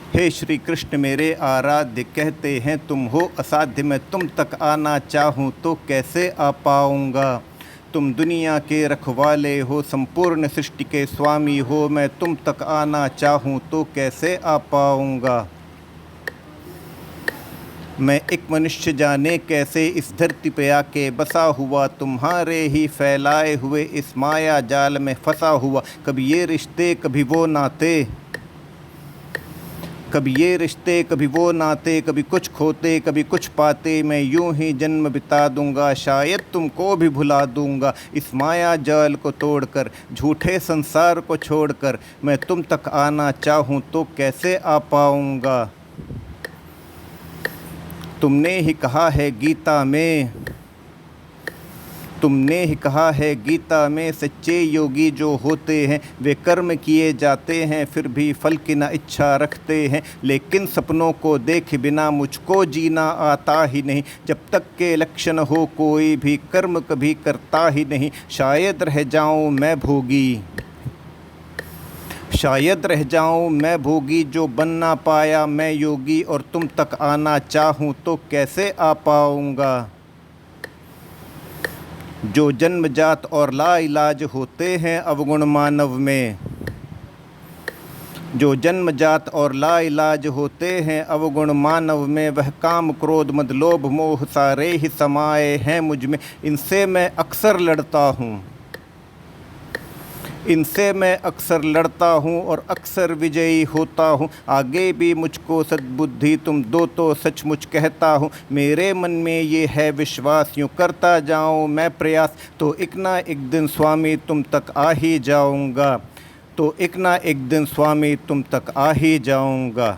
हे श्री कृष्ण मेरे आराध्य, कहते हैं तुम हो असाध्य, मैं तुम तक आना चाहूँ तो कैसे आ पाऊँगा। तुम दुनिया के रखवाले हो, संपूर्ण सृष्टि के स्वामी हो, मैं तुम तक आना चाहूँ तो कैसे आ पाऊँगा। मैं एक मनुष्य जाने कैसे इस धरती पे आके बसा हुआ, तुम्हारे ही फैलाए हुए इस माया जाल में फंसा हुआ। कभी ये रिश्ते कभी वो नाते, कभी ये रिश्ते कभी वो नाते, कभी कुछ खोते कभी कुछ पाते, मैं यूं ही जन्म बिता दूंगा, शायद तुमको भी भुला दूंगा। इस माया जाल को तोड़कर, झूठे संसार को छोड़कर, मैं तुम तक आना चाहूँ तो कैसे आ पाऊँगा। तुमने ही कहा है गीता में, तुमने ही कहा है गीता में, सच्चे योगी जो होते हैं वे कर्म किए जाते हैं, फिर भी फल की ना इच्छा रखते हैं। लेकिन सपनों को देखे बिना मुझको जीना आता ही नहीं, जब तक के लक्षण हो कोई भी कर्म कभी करता ही नहीं। शायद रह जाऊं मैं भोगी, शायद रह जाऊं मैं भोगी, जो बन ना पाया मैं योगी, और तुम तक आना चाहूँ तो कैसे आ पाऊँगा। जो जन्मजात और लाइलाज होते हैं अवगुण मानव में, जो जन्मजात और लाइलाज होते हैं अवगुण मानव में, वह काम क्रोध मद लोभ मोह सारे ही समाये हैं मुझ में। इनसे मैं अक्सर लड़ता हूँ, इनसे मैं अक्सर लड़ता हूँ और अक्सर विजयी होता हूँ। आगे भी मुझको सद्बुद्धि तुम दो तो सचमुच कहता हूँ। मेरे मन में ये है विश्वास, यूँ करता जाऊँ मैं प्रयास, तो एक ना एक दिन स्वामी तुम तक आ ही जाऊँगा, तो एक ना एक दिन स्वामी तुम तक आ ही जाऊँगा।